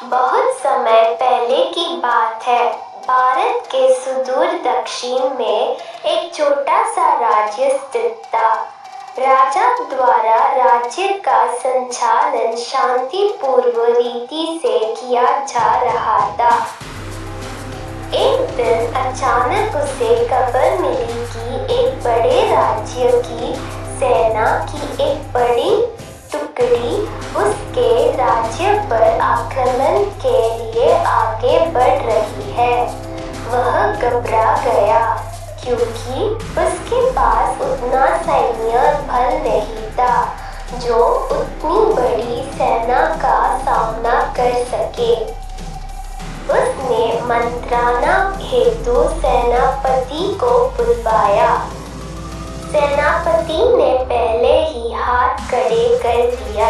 बहुत समय पहले की बात है। भारत के सुदूर दक्षिण में एक छोटा सा राज्य स्थित था। राजा द्वारा राज्य का संचालन शांतिपूर्ण रीति से किया जा रहा था। एक दिन अचानक उसे खबर मिली कि एक बड़े राज्य की सेना की एक बड़ी टुकड़ी उसके राज्य पर आक्रमण के लिए आगे बढ़ रही है। वह घबरा गया क्योंकि उसके पास उतना सैन्य बल नहीं था जो उतनी बड़ी सेना का सामना कर सके। उसने मंत्राना हेतु सेनापति को बुलवाया। सेनापति ने पहले ही हाथ खड़े कर दिया।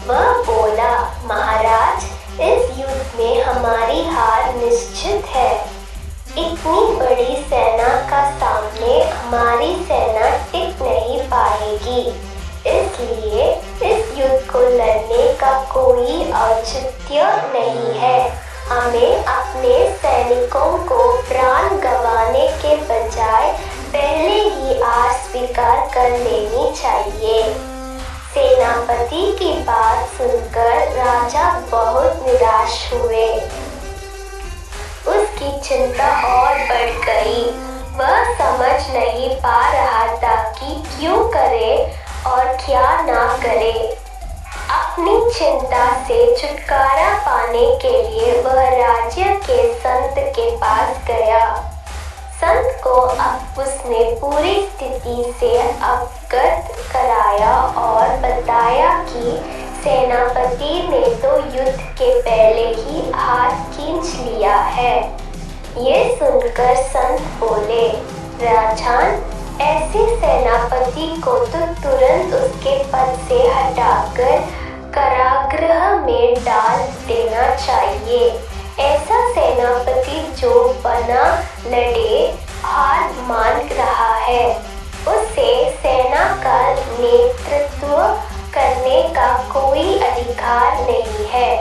वह बोला, महाराज, इस युद्ध में हमारी हार निश्चित है। इतनी बड़ी सेना का सामने हमारी सेना टिक नहीं पाएगी। इसलिए इस युद्ध को लड़ने का कोई औचित्य नहीं है। हमें अपने सैनिकों को प्राण गंवाने के बजाय पहले ही हार स्वीकार कर लेनी चाहिए। सेनापति की बात सुनकर राजा बहुत निराश हुए। उसकी चिंता और बढ़ गई। वह समझ नहीं पा रहा था कि क्यों करे और क्या ना करे। अपनी चिंता से छुटकारा पाने के लिए वह राज्य के संत के पास गया। संत को अब उसने पूरी स्थिति से अवगत कराया और बताया कि सेनापति ने तो युद्ध के पहले ही हाथ खींच लिया है। ये सुनकर संत बोले, राजन, ऐसे सेनापति को तो तुरंत उसके पद से हटाकर कारागृह में डाल देना चाहिए। ऐसा सेनापति जो बना लड़े हार मान रहा है, उसे सेना का नेतृत्व करने का कोई अधिकार नहीं है।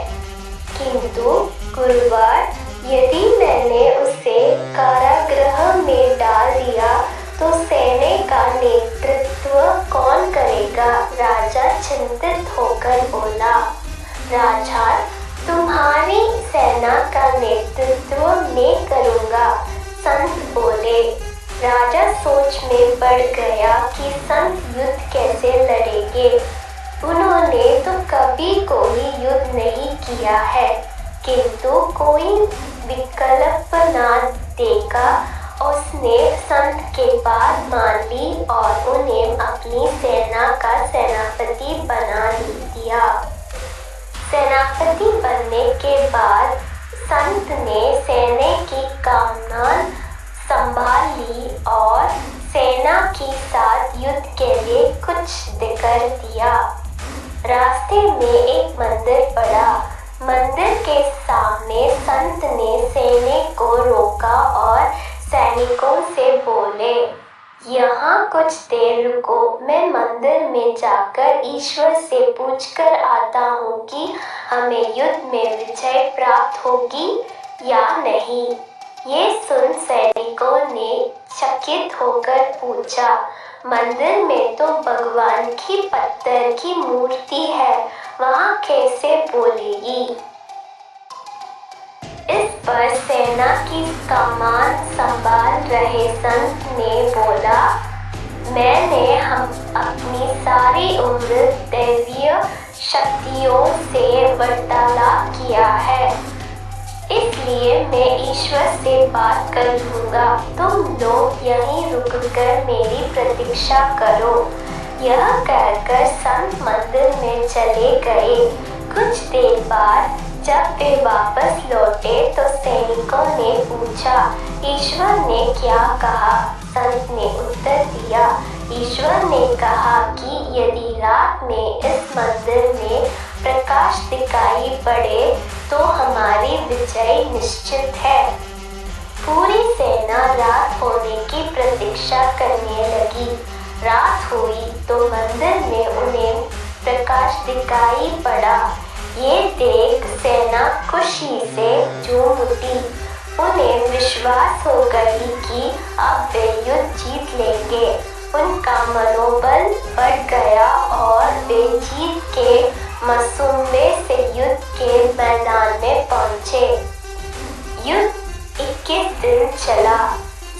किंतु गुरुवार, यदि मैंने उसे कारागृह में डाल दिया तो सेना का नेतृत्व कौन करेगा? राजा चिंतित होकर बोला, राजा, तुम्हारी सेना का नेतृत्व मैं करूँगा। संत बोले। राजा सोच में पड़ गया कि संत युद्ध कैसे लड़ेंगे। उन्होंने तो कभी कोई युद्ध नहीं किया है, किंतु कोई विकल्प ना देखा उसने संत के बात मान ली और उन्हें अपनी सेना का सेनापति बना दिया। सेनापति बनने के बाद संत ने सेना की कमान संभाल ली और सेना के साथ युद्ध के लिए कुछ कर दिया। रास्ते में एक मंदिर पड़ा। मंदिर के सामने संत ने सेना को रोका और सैनिकों से बोले, यहाँ कुछ देर रुको, मैं मंदिर में जाकर ईश्वर से पूछकर आता हूँ कि हमें युद्ध में विजय प्राप्त होगी या नहीं। ये सुन सैनिकों ने चकित होकर पूछा, मंदिर में तो भगवान की पत्थर की मूर्ति है, वहाँ कैसे बोलेगी? इस पर सेना की कमान संभाल रहे संत ने बोला, मैंने अपनी सारी उम्र दैवीय शक्तियों से वार्तालाप किया है, इसलिए मैं ईश्वर से बात कर लूँगा। तुम लोग यहीं रुककर मेरी प्रतीक्षा करो। यह कहकर संत मंदिर में चले गए। कुछ देर बाद जब वे वापस लौटे तो सैनिकों ने पूछा, ईश्वर ने क्या कहा? संत ने उत्तर दिया, ईश्वर ने कहा कि यदि रात में इस मंदिर में प्रकाश दिखाई पड़े तो हमारी विजय निश्चित है। पूरी सेना रात होने की प्रतीक्षा करने लगी। रात हुई तो मंदिर में उन्हें प्रकाश दिखाई पड़ा। ये देख सेना खुशी से झूम उठी। उन्हें विश्वास हो गई कि अब वे युद्ध जीत लेंगे। उनका मनोबल बढ़ गया और वे जीत के मसूबे से युद्ध के मैदान में पहुंचे। युद्ध 21 दिन चला।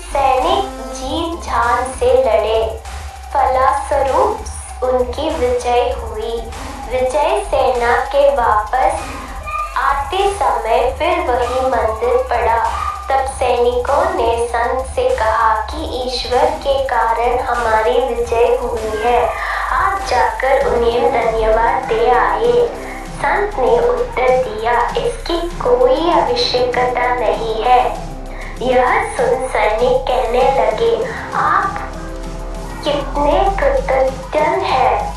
सैनिक जीत जान से लड़े। फलस्वरूप उनकी विजय हुई। विजय सेना के वापस आते समय फिर वही मंदिर पड़ा। तब सैनिकों ने संत से कहा कि ईश्वर के कारण हमारी विजय हुई है, आप जाकर उन्हें धन्यवाद दे आए। संत ने उत्तर दिया, इसकी कोई आवश्यकता नहीं है। यह सुन सैनिक कहने लगे, आप कितने कृतज्ञ हैं।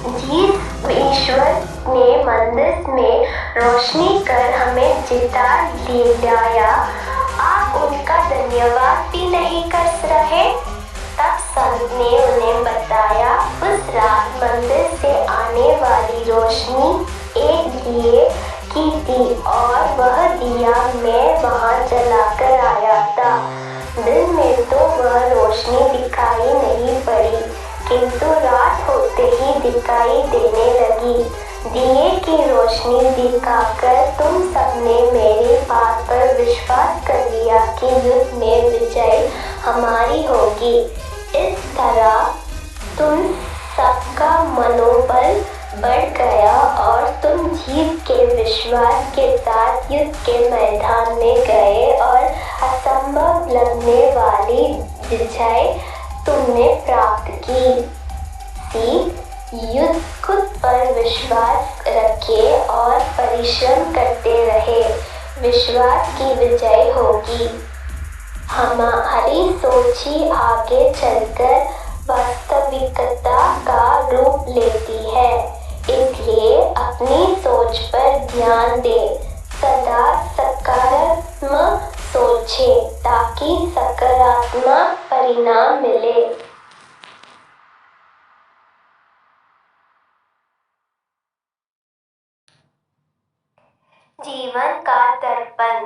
जिस ईश्वर ने मंदिर में रोशनी कर हमें जिता लाया, आप उनका धन्यवाद भी नहीं कर रहे। तब संत ने उन्हें बताया, उस रात मंदिर से आने वाली रोशनी एक दिए की थी और वह दिया मैं वहां जलाकर आया था। दिन में तो वह रोशनी दिखाई नहीं पड़ी, किंतु रात होते ही दिखाई देने लगी। दिए की रोशनी दिखाकर तुम सबने मेरी बात पर विश्वास कर लिया कि युद्ध में विजय हमारी होगी। इस तरह तुम सबका मनोबल बढ़ गया और तुम जीत के विश्वास के साथ युद्ध के मैदान में गए और असंभव लगने वाली विजय तुमने प्राप्त की। सीख, युद्ध खुद पर विश्वास रखे और परिश्रम करते रहे, विश्वास की विजय होगी। हमारी सोच ही आगे चलकर वास्तविकता का रूप लेती है, इसलिए अपनी सोच पर ध्यान दें। सदा सकारात्मक सोचें ताकि सकारात्मक परिणाम मिले। जीवन का दर्पण।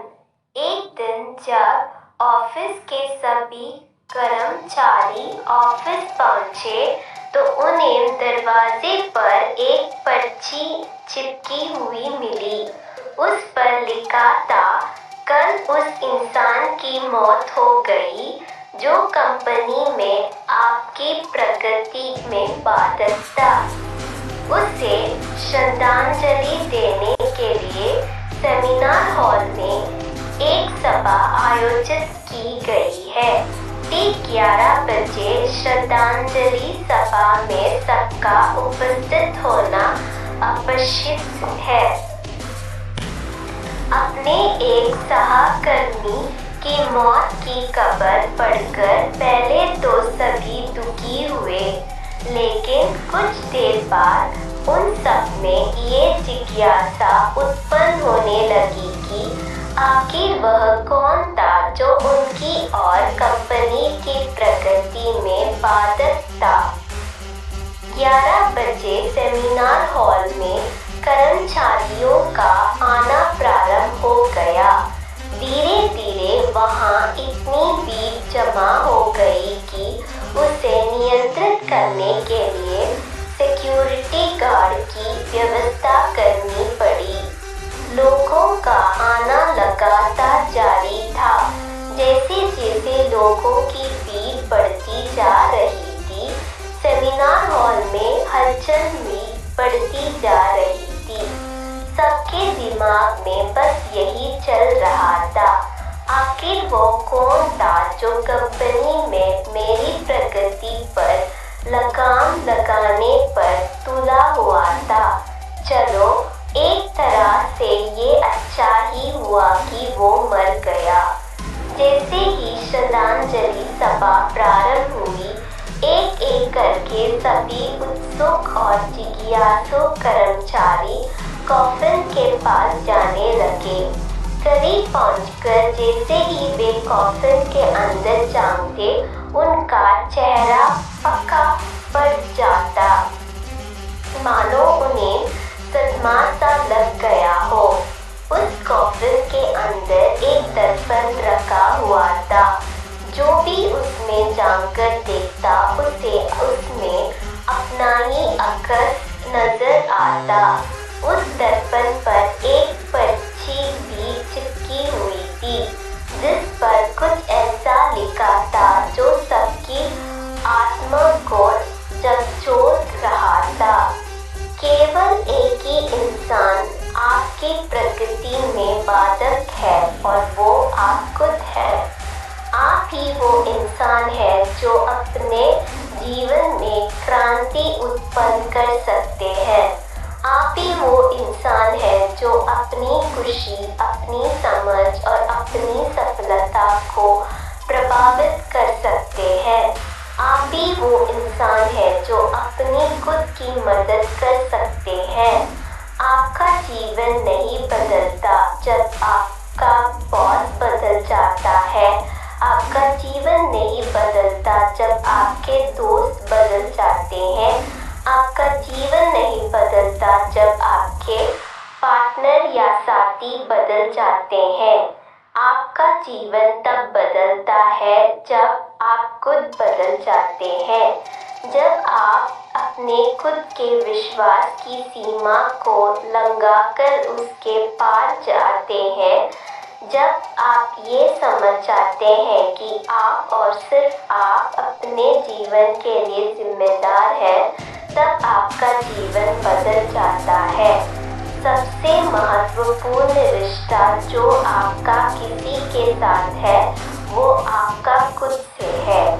एक दिन जब ऑफिस के सभी कर्मचारी ऑफिस पहुंचे तो उन्हें दरवाजे पर एक पर्ची चिपकी हुई मिली। उस पर लिखा था, कल उस इंसान की मौत हो गई जो कंपनी में आपकी प्रगति में बाधक था। उसे श्रद्धांजलि देने के लिए सेमिनार हॉल में एक सभा आयोजित की गई है। ठीक 11 बजे श्रद्धांजलि सभा में सबका उपस्थित होना आवश्यक है। अपने एक सहकर्मी की मौत की खबर पढ़कर पहले तो सभी दुखी हुए, लेकिन कुछ देर बाद उन सब में ये जिज्ञासा उत्पन्न होने लगी कि आखिर वह कौन था जो उनकी और कंपनी की प्रगति में बाधक था। 11 बजे सेमिनार हॉल में कर्मचारियों का आना प्रारंभ हो गया। धीरे धीरे वहां इतनी भीड़ जमा हो गई कि उसे नियंत्रित करने के लिए सिक्योरिटी गार्ड की व्यवस्था करनी पड़ी। लोगों का आना लगातार जारी था। जैसे जैसे लोगों की भीड़ बढ़ती जा रही थी, सेमिनार हॉल में हलचल भी बढ़ती जा रही थी। सबके दिमाग में बस यही चल रहा था, आखिर वो कौन था जो कंपनी में मेरी प्रगति पर लगाम लगाने पर तुला हुआ था। चलो, एक तरह से ये अच्छा ही हुआ कि वो मर गया। जैसे ही श्रद्धांजलि सभा प्रारंभ हुई, एक एक करके सभी उत्सुक और जिज्ञासु कर्मचारी कॉफिन के पास जाने लगे। करीब पहुंचकर जैसे ही वे कॉफिन के अंदर झांकते, उनका चेहरा पक्का पड़ जाता, मानो उन्हें सदमा सा ना ही अकस नजर आता। उस दर्पण पर एक पर्ची भी चिपकी हुई थी जिस पर कुछ ऐसा लिखा था जो सबकी आत्मा को झकझोर रहा था। केवल एक ही इंसान आपकी प्रकृति में बाधक है और वो आप खुद है। आप ही वो इंसान है जो अपने जीवन में क्रांति उत्पन्न कर सकते हैं। आप ही वो इंसान है जो अपनी खुशी, अपनी समझ और अपनी सफलता को प्रभावित कर सकते हैं। आप ही वो इंसान है जो अपनी खुद की मदद कर सकते हैं। आपका जीवन नहीं बदलता जब आपका बॉस बदल जाता है। आपका जीवन नहीं बदलता जब आपके दोस्त बदल जाते हैं। आपका जीवन नहीं बदलता जब आपके पार्टनर या साथी बदल जाते हैं। आपका जीवन तब बदलता है जब आप खुद बदल जाते हैं। जब आप अपने खुद के विश्वास की सीमा को लंघाकर उसके पार जाते हैं, जब आप ये समझ जाते हैं कि आप और सिर्फ आप अपने जीवन के लिए जिम्मेदार हैं, तब आपका जीवन बदल जाता है। सबसे महत्वपूर्ण रिश्ता जो आपका किसी के साथ है वो आपका खुद से है।